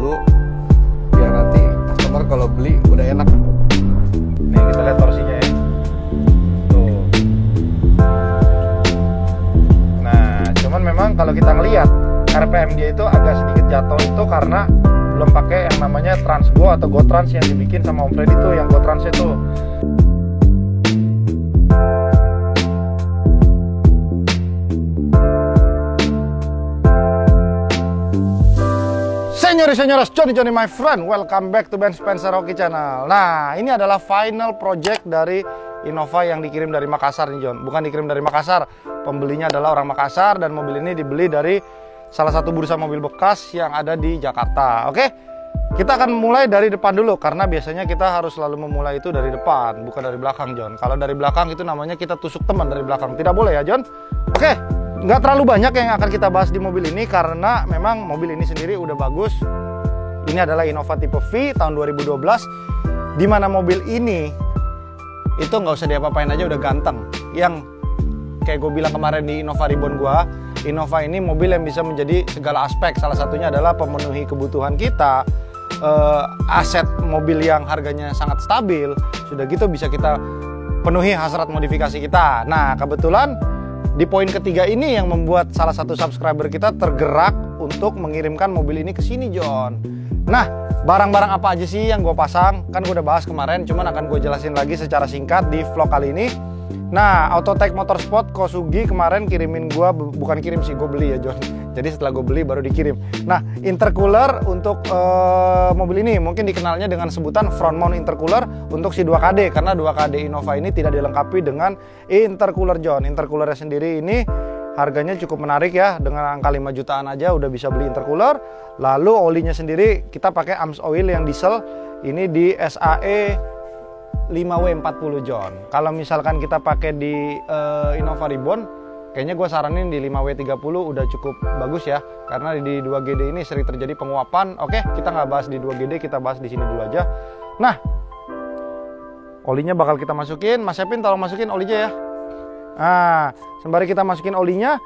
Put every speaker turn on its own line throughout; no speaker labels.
dulu biar nanti customer kalau beli udah enak.
Nih kita lihat torsinya ya. Tuh. Nah, cuman memang kalau kita ngelihat RPM dia itu agak sedikit jatuh itu karena belum pakai yang namanya Transgo atau GoTrans yang dibikin sama Om Freddy itu, yang GoTrans itu. Senyoras, Johnny my friend, welcome back to Ben Spencer Hoki Channel. Nah, ini adalah final project dari Innova yang dikirim dari Makassar nih John. Bukan dikirim dari Makassar, pembelinya adalah orang Makassar dan mobil ini dibeli dari salah satu bursa mobil bekas yang ada di Jakarta. Oke, kita akan mulai dari depan dulu karena biasanya kita harus selalu memulai itu dari depan, bukan dari belakang John. Kalau dari belakang itu namanya kita tusuk teman dari belakang, tidak boleh ya John. Oke, nggak terlalu banyak yang akan kita bahas di mobil ini karena memang mobil ini sendiri udah bagus. Ini adalah Innova tipe V tahun 2012, di mana mobil ini itu nggak usah diapa-apain aja udah ganteng. Yang kayak gue bilang kemarin di Innova Reborn gua, Innova ini mobil yang bisa menjadi segala aspek. Salah satunya adalah pemenuhi kebutuhan kita, aset mobil yang harganya sangat stabil. Sudah gitu bisa kita penuhi hasrat modifikasi kita. Nah, kebetulan di poin ketiga ini yang membuat salah satu subscriber kita tergerak untuk mengirimkan mobil ini ke sini John. Nah, barang-barang apa aja sih yang gue pasang? Kan gue udah bahas kemarin, cuman akan gue jelasin lagi secara singkat di vlog kali ini. Nah, Autotech Motorsport Kosugi kemarin kirimin gue, bukan kirim sih, gue beli ya John. Jadi setelah gue beli baru dikirim. Nah, intercooler untuk mobil ini mungkin dikenalnya dengan sebutan front mount intercooler untuk si 2KD. Karena 2KD Innova ini tidak dilengkapi dengan intercooler John. Intercoolernya sendiri ini harganya cukup menarik ya, dengan angka 5 jutaan aja udah bisa beli intercooler. Lalu olinya sendiri kita pakai AMS oil yang diesel, ini di SAE 5W40 John. Kalau misalkan kita pakai di Innova Reborn, kayaknya gue saranin di 5W30 udah cukup bagus ya, karena di 2GD ini sering terjadi penguapan. Oke, kita nggak bahas di 2GD, kita bahas di sini dulu aja. Nah, olinya bakal kita masukin. Mas Epin tolong masukin olinya ya. Nah, sembari kita masukin olinya,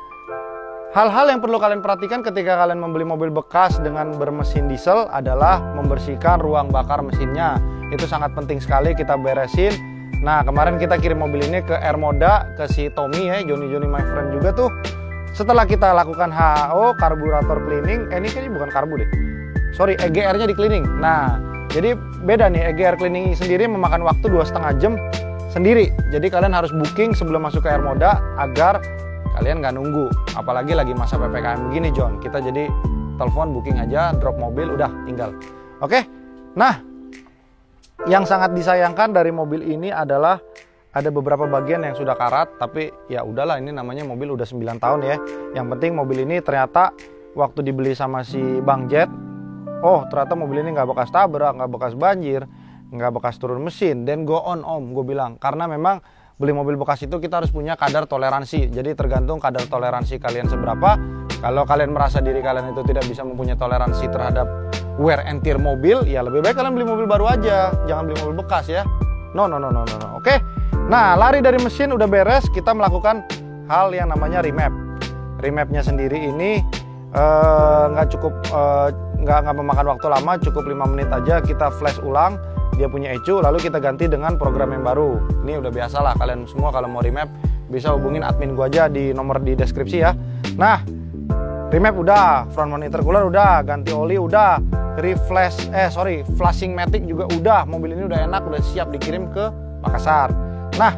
hal-hal yang perlu kalian perhatikan ketika kalian membeli mobil bekas dengan bermesin diesel adalah membersihkan ruang bakar mesinnya. Itu sangat penting sekali kita beresin. Nah, kemarin kita kirim mobil ini ke Ermoda, ke si Tommy ya, Johnny my friend juga tuh. Setelah kita lakukan HO, karburator cleaning, ini kayaknya bukan karbu deh. Sorry, EGR-nya di cleaning. Nah, jadi beda nih, EGR cleaning sendiri memakan waktu 2,5 jam sendiri. Jadi kalian harus booking sebelum masuk ke Ermoda agar kalian nggak nunggu. Apalagi lagi masa PPKM begini John. Kita jadi telepon booking aja, drop mobil, udah tinggal. Oke, nah yang sangat disayangkan dari mobil ini adalah ada beberapa bagian yang sudah karat, tapi ya udahlah, ini namanya mobil udah 9 tahun ya. Yang penting mobil ini ternyata waktu dibeli sama si Bang Jet, oh ternyata mobil ini nggak bekas tabrak, nggak bekas banjir, nggak bekas turun mesin, dan go on om, gue bilang. Karena memang beli mobil bekas itu kita harus punya kadar toleransi. Jadi tergantung kadar toleransi kalian seberapa. Kalau kalian merasa diri kalian itu tidak bisa mempunyai toleransi terhadap wear and tear mobil, ya lebih baik kalian beli mobil baru aja, jangan beli mobil bekas ya. No. Oke. Nah, lari dari mesin udah beres, kita melakukan hal yang namanya remap. Remapnya sendiri ini nggak cukup, nggak memakan waktu lama, cukup 5 menit aja. Kita flash ulang dia punya ECU, lalu kita ganti dengan program yang baru. Ini udah biasa lah, kalian semua kalau mau remap bisa hubungin admin gua aja di nomor di deskripsi ya. Nah, remap udah, front mount intercooler udah, ganti oli udah, flashing matic juga udah. Mobil ini udah enak, udah siap dikirim ke Makassar. Nah,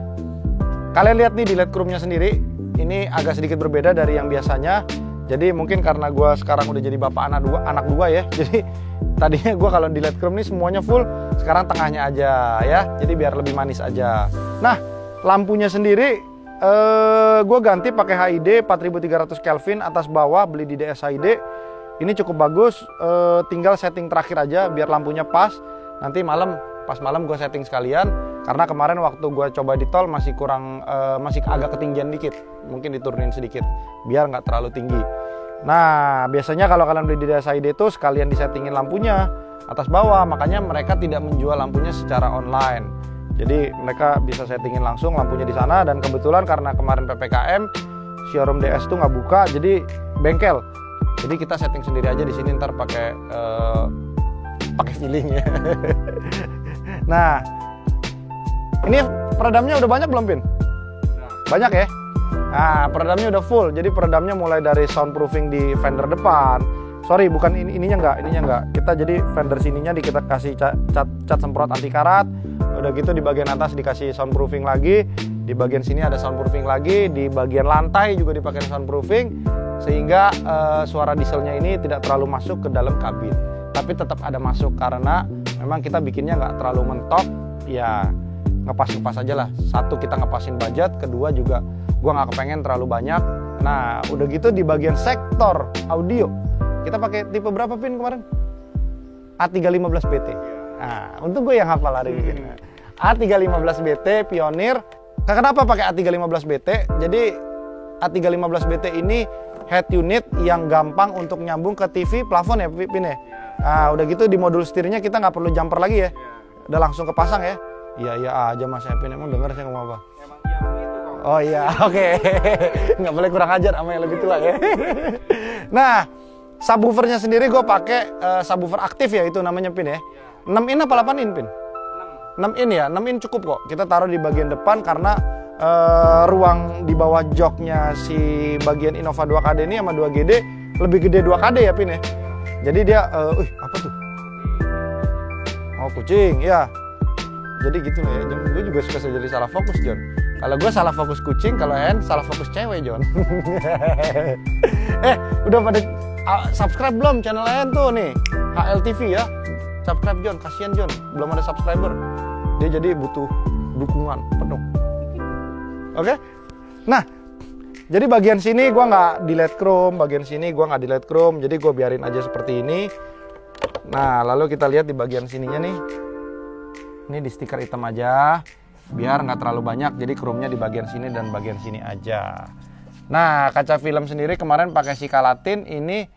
kalian lihat nih di LED chrome-nya sendiri, ini agak sedikit berbeda dari yang biasanya. Jadi mungkin karena gue sekarang udah jadi bapak anak dua ya, jadi tadinya gue kalau di LED chrome nih semuanya full, sekarang tengahnya aja ya, jadi biar lebih manis aja. Nah, lampunya sendiri gue ganti pakai HID 4300 Kelvin atas bawah, beli di DS HID. Ini cukup bagus, tinggal setting terakhir aja biar lampunya pas. Nanti pas malam gue setting sekalian, karena kemarin waktu gue coba di tol masih kurang, masih agak ketinggian dikit, mungkin diturunin sedikit biar nggak terlalu tinggi. Nah, biasanya kalau kalian beli di DS HID itu sekalian disettingin lampunya atas bawah, makanya mereka tidak menjual lampunya secara online. Jadi mereka bisa settingin langsung lampunya di sana, dan kebetulan karena kemarin PPKM showroom DS tuh nggak buka, jadi bengkel. Jadi kita setting sendiri aja di sini, ntar pakai pakai feeling ya. Nah, ini peredamnya udah banyak belum, Pin? Banyak ya? Nah, peredamnya udah full. Jadi peredamnya mulai dari soundproofing di fender depan. Sorry, bukan ininya enggak. Kita jadi fender sininya kita kasih cat semprot anti karat. Udah gitu di bagian atas dikasih soundproofing lagi. Di bagian sini ada soundproofing lagi. Di bagian lantai juga dipakai soundproofing. Sehingga suara dieselnya ini tidak terlalu masuk ke dalam kabin. Tapi tetap ada masuk karena memang kita bikinnya nggak terlalu mentok. Ya ngepas aja lah. Satu, kita ngepasin budget. Kedua juga gua nggak kepengen terlalu banyak. Nah udah gitu di bagian sektor audio kita pakai tipe berapa, Pin, kemarin? A315BT. Nah untuk gue yang hafal hari ini. A315BT Pioneer. Kenapa pakai A315BT? Jadi A315BT ini head unit yang gampang untuk nyambung ke TV plafon ya, Pin ya. Nah udah gitu di modul setirnya kita nggak perlu jumper lagi ya. Udah langsung kepasang ya. Iya aja Mas Epin, emang denger saya ngomong apa?
Emang iya begitu kok.
Oh iya, oke. Nggak boleh kurang ajar sama yang lebih tua ya. Nah, subwoofernya sendiri gue pakai subwoofer aktif ya, itu namanya, Pin ya. 6 in apa 8 in, Pin? 6 in ya, 6 in cukup kok. Kita taruh di bagian depan karena ruang di bawah joknya si bagian Innova 2KD ini sama 2GD lebih gede 2KD ya, Pin ya. Jadi dia, apa tuh? Oh kucing, ya. Jadi gitu lah ya, John. Gue juga suka jadi salah fokus, John. Kalau gue salah fokus kucing, kalau Hen salah fokus cewek, John. Udah pada subscribe belum channel Hen tuh nih, HLTV ya. Subscribe, John, kasihan John, belum ada subscriber. Dia jadi butuh dukungan penuh. Oke? Nah, jadi bagian sini gue nggak delete chrome, bagian sini gue nggak delete chrome, jadi gue biarin aja seperti ini. Nah, lalu kita lihat di bagian sininya nih. Ini di stiker hitam aja, biar nggak terlalu banyak. Jadi chrome-nya di bagian sini dan bagian sini aja. Nah, kaca film sendiri kemarin pakai Sikalatin. Ini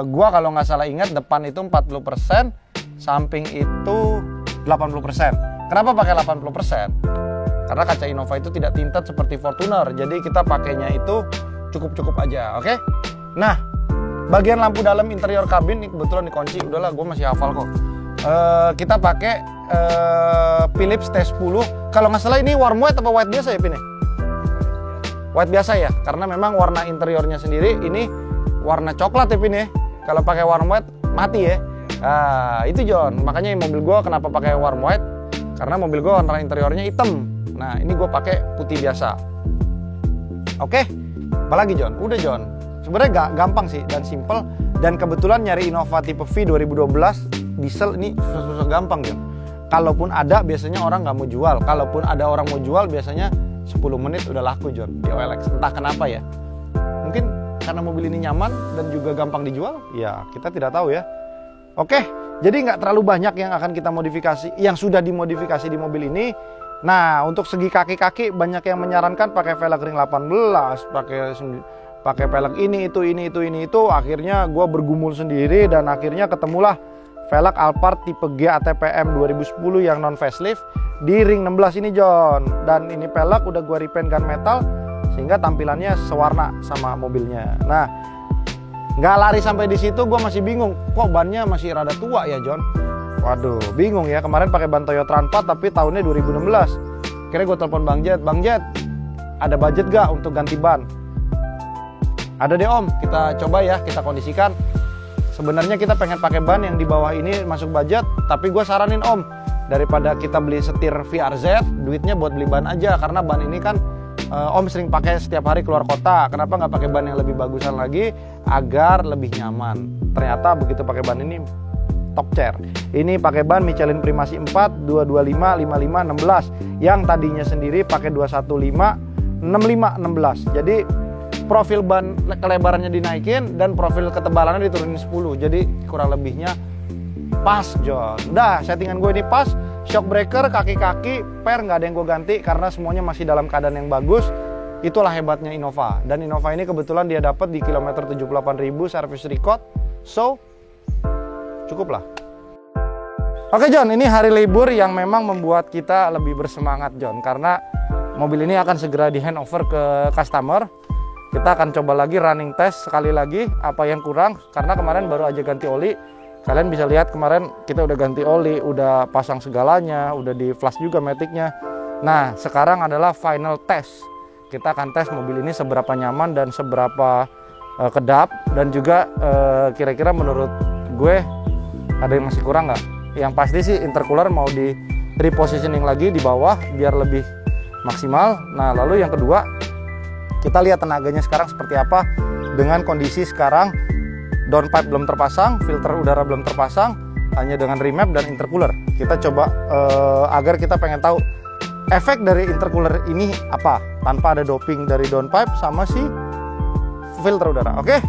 gua kalau nggak salah ingat depan itu 40%, samping itu 80%. Kenapa pakai 80%? Karena kaca Innova itu tidak tinted seperti Fortuner. Jadi kita pakainya itu cukup-cukup aja, oke? Nah, bagian lampu dalam interior kabin ini kebetulan dikunci. Udahlah, gue masih hafal kok. Kita pakai Philips T10. Kalau nggak salah ini warm white atau white biasa ya, Pin? White biasa ya, karena memang warna interiornya sendiri ini warna coklat ya, Pin ya. Kalau pakai warm white mati ya. Itu John. Makanya mobil gue kenapa pakai warm white? Karena mobil gue warna interiornya hitam. Nah ini gue pakai putih biasa. Oke, apalagi John? Udah John. Sebenarnya gampang sih dan simple. Dan kebetulan nyari Innova tipe V 2012 diesel ini susah-susah gampang, John. Kalaupun ada, biasanya orang nggak mau jual. Kalaupun ada orang mau jual, biasanya 10 menit udah laku, John, di OLX. Entah kenapa ya. Mungkin karena mobil ini nyaman dan juga gampang dijual. Ya, kita tidak tahu ya. Oke, jadi nggak terlalu banyak yang akan kita modifikasi, yang sudah dimodifikasi di mobil ini. Nah, untuk segi kaki-kaki, banyak yang menyarankan pakai velg ring 18, pakai velg ini, itu. Akhirnya gue bergumul sendiri dan akhirnya ketemulah velg Alphard tipe G ATPM 2010 yang non facelift di ring 16 ini, John. Dan ini velg udah gue repaint gunmetal sehingga tampilannya sewarna sama mobilnya. Nah, nggak lari sampai di situ, gue masih bingung. Kok bannya masih rada tua ya, John? Waduh, bingung ya. Kemarin pakai ban Toyota RAV4 tapi tahunnya 2016. Akhirnya gue telepon Bang Jet, ada budget gak untuk ganti ban? Ada deh Om, kita coba ya, kita kondisikan. Sebenarnya kita pengen pakai ban yang di bawah ini masuk budget, tapi gue saranin Om, daripada kita beli setir VRZ, duitnya buat beli ban aja, karena ban ini kan Om sering pakai setiap hari keluar kota. Kenapa nggak pakai ban yang lebih bagusan lagi agar lebih nyaman? Ternyata begitu pakai ban ini top chair. Ini pakai ban Michelin Primasi 4 225 55 16 yang tadinya sendiri pakai 215 65 16. Jadi profil ban kelebarannya dinaikin dan profil ketebalannya diturunin 10. Jadi kurang lebihnya pas, John. Udah, settingan gue ini pas. Shock breaker, kaki-kaki, per nggak ada yang gue ganti karena semuanya masih dalam keadaan yang bagus. Itulah hebatnya Innova. Dan Innova ini kebetulan dia dapat di kilometer 78.000 service record. So, cukup lah. Oke John, ini hari libur yang memang membuat kita lebih bersemangat, John. Karena mobil ini akan segera di handover ke customer. Kita akan coba lagi running test sekali lagi apa yang kurang. Karena kemarin baru aja ganti oli. Kalian bisa lihat kemarin kita udah ganti oli, udah pasang segalanya, udah di flash juga maticnya. Nah, sekarang adalah final test. Kita akan tes mobil ini seberapa nyaman dan seberapa kedap, dan juga kira-kira menurut gue ada yang masih kurang nggak? Yang pasti sih intercooler mau di repositioning lagi di bawah biar lebih maksimal. Nah, lalu yang kedua, kita lihat tenaganya sekarang seperti apa dengan kondisi sekarang downpipe belum terpasang, filter udara belum terpasang, hanya dengan remap dan intercooler. Kita coba agar kita pengen tahu efek dari intercooler ini apa tanpa ada doping dari downpipe sama si filter udara. Oke,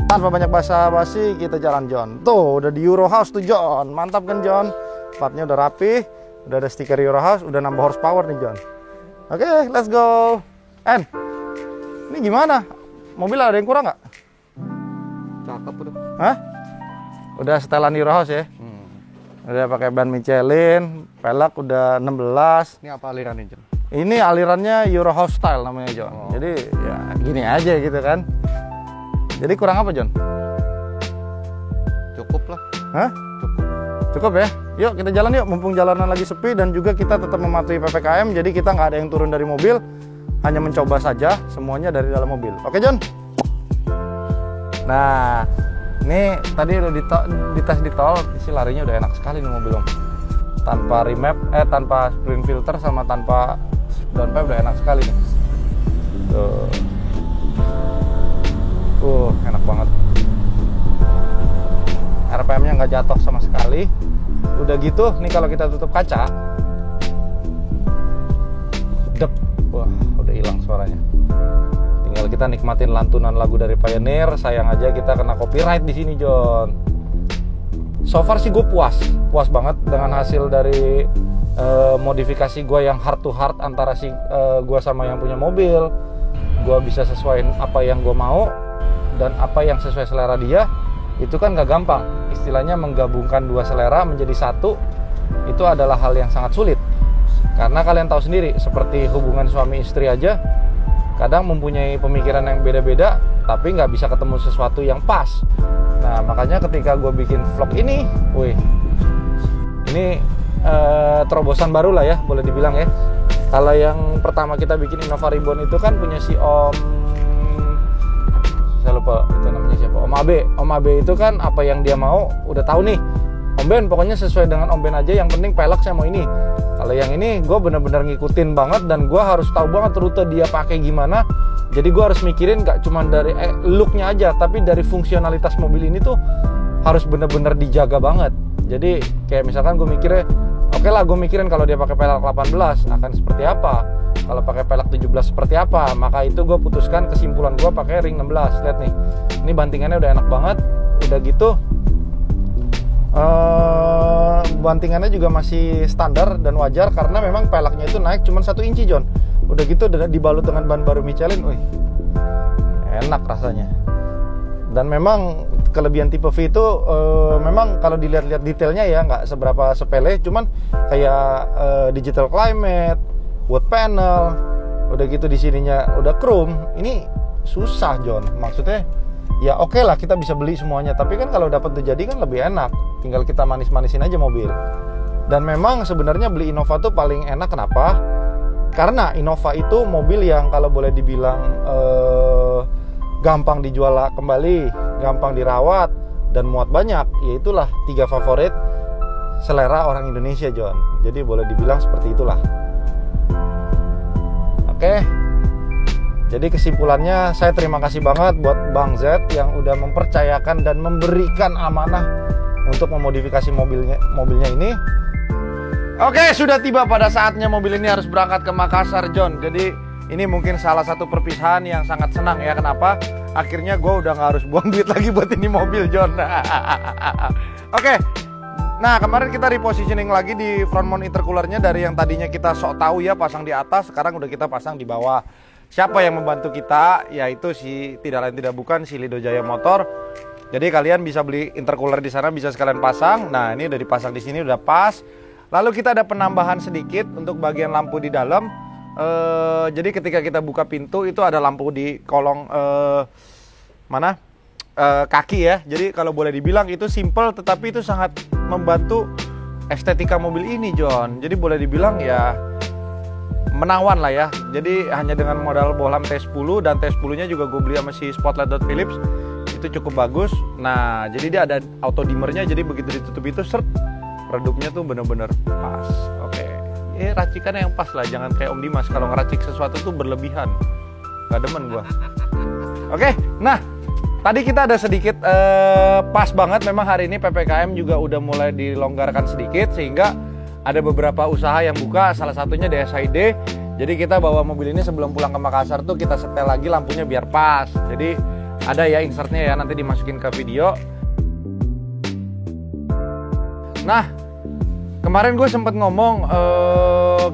tanpa banyak basa-basi kita jalan John. Tuh udah di Euro House tuh John, mantap kan John? Platnya udah rapi, udah ada stiker Euro House, udah nambah horsepower nih John. Oke, let's go. Ini gimana? Mobil ada yang kurang nggak?
Cakep udah.
Hah? Udah setelan Euro House ya? Udah pakai ban Michelin, pelek udah 16.
Ini apa alirannya, John?
Ini alirannya Euro House style namanya John. Jadi ya gini aja gitu kan. Jadi kurang apa John?
Cukup lah.
Hah? Cukup ya? Yuk kita jalan yuk, mumpung jalanan lagi sepi dan juga kita tetap mematuhi PPKM. Jadi kita nggak ada yang turun dari mobil, hanya mencoba saja semuanya dari dalam mobil. Oke John? Nah, ini tadi udah dites di tol, isi larinya udah enak sekali nih mobil Om. Tanpa remap, tanpa spring filter sama tanpa downpipe udah enak sekali nih. Tuh, enak banget. RPM-nya nggak jatuh sama sekali. Udah gitu, nih kalau kita tutup kaca, dep, wah, udah hilang suaranya. Tinggal kita nikmatin lantunan lagu dari Pioneer. Sayang aja kita kena copyright di sini, John. So far sih gue puas banget dengan hasil dari modifikasi gue yang heart to heart antara gue sama yang punya mobil. Gue bisa sesuaiin apa yang gue mau dan apa yang sesuai selera dia. Itu kan gak gampang. Istilahnya menggabungkan dua selera menjadi satu, itu adalah hal yang sangat sulit. Karena kalian tahu sendiri, seperti hubungan suami istri aja, kadang mempunyai pemikiran yang beda-beda, tapi nggak bisa ketemu sesuatu yang pas. Nah, makanya ketika gue bikin vlog ini, ini terobosan baru lah ya, boleh dibilang ya. Kalau yang pertama kita bikin Innova Reborn itu kan punya si Om, saya lupa itu namanya siapa, Om Abe itu kan apa yang dia mau udah tahu nih. Om Ben pokoknya sesuai dengan Om Ben aja, yang penting pelek saya mau ini. Kalau yang ini gue bener-bener ngikutin banget dan gue harus tahu banget rute dia pakai gimana. Jadi gue harus mikirin gak cuma dari looknya aja, tapi dari fungsionalitas mobil ini tuh harus bener-bener dijaga banget. Jadi kayak misalkan gue mikirnya, oke lah gue mikirin kalau dia pakai pelek 18 akan seperti apa, kalau pakai pelek 17 seperti apa. Maka itu gue putuskan, kesimpulan gue pakai ring 16. Lihat nih, ini bantingannya udah enak banget. Udah gitu bantingannya juga masih standar dan wajar karena memang peleknya itu naik cuma 1 inci John. Udah gitu dibalut dengan ban baru Michelin, enak rasanya. Dan memang kelebihan tipe V itu memang kalau dilihat-lihat detailnya ya nggak seberapa sepele, cuman kayak digital climate, wood panel, udah gitu di sininya udah chrome. Ini susah John, maksudnya ya oke lah kita bisa beli semuanya, tapi kan kalau dapat tuh jadi kan lebih enak, tinggal kita manis-manisin aja mobil. Dan memang sebenarnya beli Innova tuh paling enak. Kenapa? Karena Innova itu mobil yang kalau boleh dibilang gampang dijual kembali, gampang dirawat, dan muat banyak. Yaitulah 3 favorit selera orang Indonesia John. Jadi boleh dibilang seperti itulah. Oke. Jadi kesimpulannya, saya terima kasih banget buat Bang Z yang udah mempercayakan dan memberikan amanah untuk memodifikasi mobilnya ini. Oke, sudah tiba pada saatnya mobil ini harus berangkat ke Makassar, John. Jadi ini mungkin salah satu perpisahan yang sangat senang ya. Kenapa? Akhirnya gue udah gak harus buang duit lagi buat ini mobil, John. Oke. Nah, kemarin kita repositioning lagi di front mount intercoolernya. Dari yang tadinya kita sok tahu ya pasang di atas, sekarang udah kita pasang di bawah. Siapa yang membantu kita? Yaitu tidak lain tidak bukan si Lido Jaya Motor. Jadi kalian bisa beli intercooler di sana, bisa sekalian pasang. Nah, ini udah dipasang di sini, udah pas. Lalu kita ada penambahan sedikit untuk bagian lampu di dalam. Jadi ketika kita buka pintu itu ada lampu di kolong kaki ya. Jadi kalau boleh dibilang itu simple, tetapi itu sangat membantu estetika mobil ini, John. Jadi boleh dibilang ya menawan lah ya. Jadi hanya dengan modal bohlam T10, dan T10-nya juga gue beli sama si Spotlight Philips, itu cukup bagus. Nah, jadi dia ada auto dimmernya, jadi begitu ditutup itu seret, redupnya tuh bener-bener pas. Oke. Racikannya yang pas lah, jangan kayak Om Dimas kalau ngeracik sesuatu tuh berlebihan. Gak demen gua. Oke, nah tadi kita ada sedikit pas banget, memang hari ini PPKM juga udah mulai dilonggarkan sedikit, sehingga ada beberapa usaha yang buka, salah satunya DSID. Jadi kita bawa mobil ini sebelum pulang ke Makassar tuh kita setel lagi lampunya biar pas. Jadi ada ya insertnya ya, nanti dimasukin ke video. Nah, kemarin gue sempet ngomong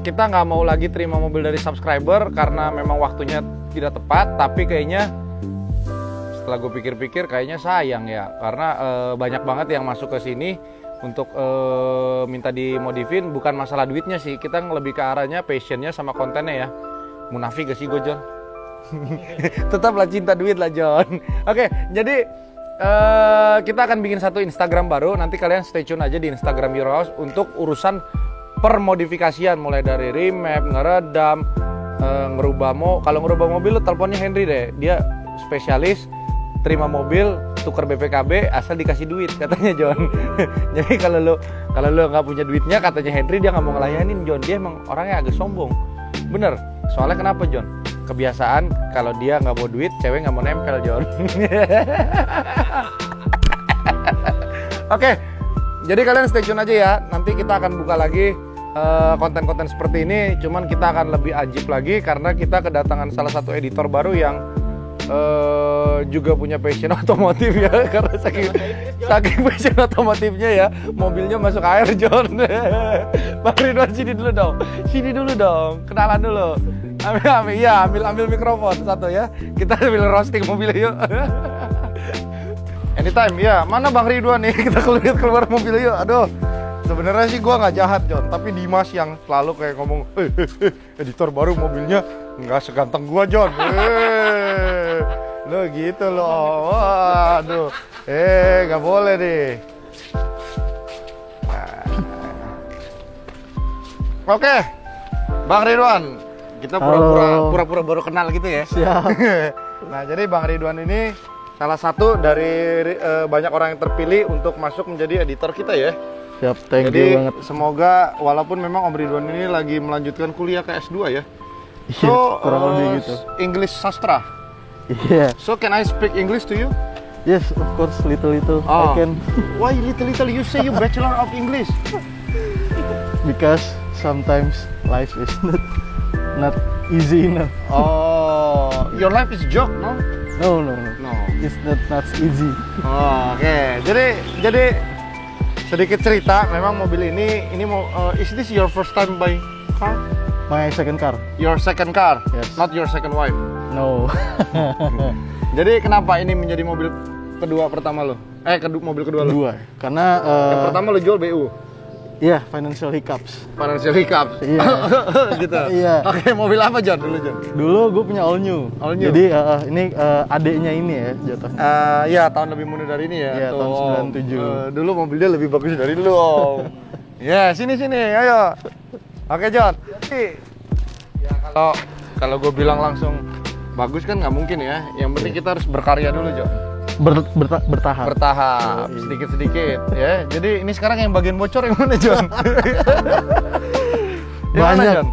kita nggak mau lagi terima mobil dari subscriber karena memang waktunya tidak tepat. Tapi kayaknya setelah gue pikir-pikir kayaknya sayang ya, karena banyak banget yang masuk ke sini untuk minta dimodifin. Bukan masalah duitnya sih, kita lebih ke arahnya passionnya sama kontennya ya. Munafik gak sih gue, John? Tetaplah cinta duit lah, John. Oke, jadi kita akan bikin satu Instagram baru. Nanti kalian stay tune aja di Instagram Eurohouse untuk urusan permodifikasian, mulai dari remap, ngeredam, ngerubah kalau ngerubah mobil lu teleponnya Henry deh. Dia spesialis terima mobil, tuker BPKB asal dikasih duit katanya, John. Jadi kalau lu nggak punya duitnya, katanya Henry, dia nggak mau ngelayanin, John. Dia emang orangnya agak sombong. Bener. Soalnya kenapa, John? Kebiasaan kalau dia nggak mau duit, cewek nggak mau nempel, John. Oke, jadi kalian stay tune aja ya. Nanti kita akan buka lagi konten-konten seperti ini. Cuman kita akan lebih ajib lagi karena kita kedatangan salah satu editor baru yang juga punya passion otomotif ya. Karena saking passion otomotifnya ya, mobilnya masuk air, John. Bang Ridwan, sini dulu dong, kenalan dulu. Ambil mikrofon satu ya. Kita ambil roasting mobilnya yuk. Anytime ya. Mana Bang Ridwan nih? Kita keluar mobil yuk. Aduh. Sebenarnya sih gua nggak jahat, John, tapi Dimas yang selalu kayak ngomong, editor baru mobilnya nggak seganteng gua, John. Lo gitu loh. Waduh. Nggak boleh deh. Oke. Bang Ridwan, kita pura-pura baru kenal gitu ya.
Siap.
Nah, jadi Bang Ridwan ini salah satu dari banyak orang yang terpilih untuk masuk menjadi editor kita ya.
Siap, thank
Jadi,
you banget.
semoga walaupun memang Om Ridwan ini lagi melanjutkan kuliah ke S2 ya.
Iya, kurang lebih gitu.
English sastra.
Iya.
So can I speak English to you?
Yes, of course, little. I can.
Why little? You say you Bachelor of English.
Because sometimes life is not easy enough.
Oh, your life is joke, no?
No.
No.
It's not easy.
Oh, oke. Jadi sedikit cerita, memang mobil ini is this your first time buy car?
My second car.
Your second car?
Yes.
Not your second wife?
No.
Jadi kenapa ini menjadi mobil kedua pertama lo? Mobil kedua lo?
Dua. Karena
Yang pertama lo jual BU?
iya, financial hiccups.
Financial hiccups?
Iya.
Gitu?
Iya.
Oke, mobil apa John dulu, John?
Dulu gue punya all new.
All new?
Jadi ini adeknya ini ya jatuhnya.
Ya, tahun lebih muda dari ini ya?
Iya, tahun 97.
Dulu mobilnya lebih bagus dari lu, Om. Ya, sini, ayo. Oke, John. Jadi, ya kalau gue bilang langsung bagus kan nggak mungkin ya. Yang penting kita harus berkarya dulu, John.
Bertahap.
Sedikit-sedikit ya. Jadi ini sekarang yang bagian bocor yang mana, John?
Banyak.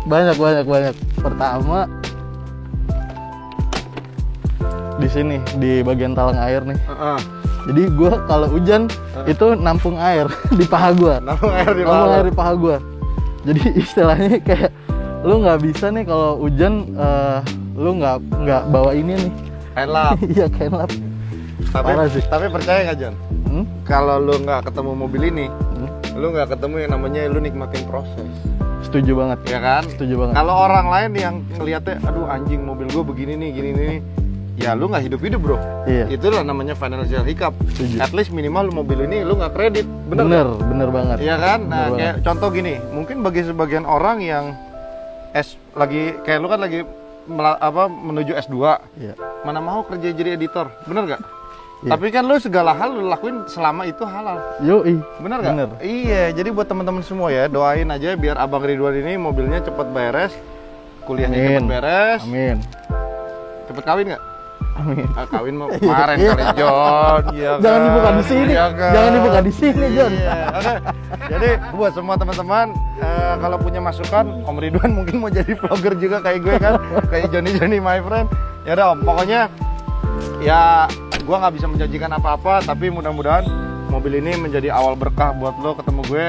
Pertama di sini di bagian talang air nih. Jadi gue kalau hujan itu nampung air di paha gue.
Nampung air
di paha gue. Jadi istilahnya kayak lu nggak bisa nih kalau hujan lu nggak bawa ini nih.
Kain lap.
Iya, kain lap.
Tapi percaya nggak, John? Kalau lu nggak ketemu mobil ini, lu nggak ketemu yang namanya lu nikmatin proses.
Setuju banget.
Ya kan?
Setuju banget.
Kalau orang lain yang ngeliatnya, aduh anjing mobil gue begini nih, gini nih, ya lu nggak hidup bro.
Iya.
Itulah namanya financial hiccup.
Setuju.
At least minimal mobil ini lu nggak kredit.
Bener banget.
Iya kan? Nah,
bener
kayak
banget.
contoh gini, mungkin bagi sebagian orang yang kayak lu kan lagi menuju S2.
Iya.
Mana mau kerja jadi editor, bener nggak? Tapi kan lu segala hal lu lakuin selama itu halal.
Yoi.
Bener gak?
Bener.
Iya, jadi buat teman-teman semua ya, doain aja biar Abang Ridwan ini mobilnya cepet beres, kuliahnya
Amin.
cepet beres,
Amin.
cepet kawin gak?
Amin.
Kawin mau kemarin kali John. Iya
Jangan
kan?
dibuka di sini.
Iya kan?
Jangan dibuka di sini, John.
Iya. Oke. Jadi buat semua teman-teman, kalau punya masukan, Om Ridwan mungkin mau jadi vlogger juga kayak gue kan, kayak Johnny my friend. Ya udah Om, pokoknya ya gue nggak bisa menjanjikan apa-apa, tapi mudah-mudahan mobil ini menjadi awal berkah buat lo ketemu gue.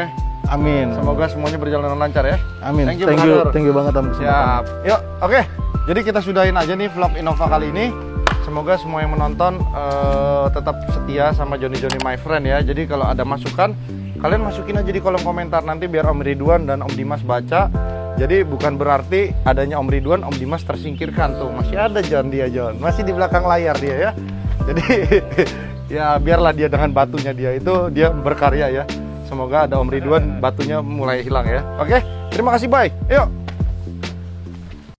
Amin.
Semoga semuanya berjalan dengan lancar ya.
Amin.
Thank you,
Thank
brother.
you banget Om.
Siap. Yuk, oke. Jadi kita sudahin aja nih vlog Innova kali ini. Semoga semua yang menonton tetap setia sama Johnny my friend ya. Jadi kalau ada masukan, kalian masukin aja di kolom komentar, nanti biar Om Ridwan dan Om Dimas baca. Jadi bukan berarti adanya Om Ridwan, Om Dimas tersingkirkan tuh. Masih ada John, masih di belakang layar dia ya. Jadi ya biarlah dia dengan batunya dia itu, dia berkarya ya. Semoga ada Om Ridwan, batunya mulai hilang ya. Oke, terima kasih, bye. Yuk.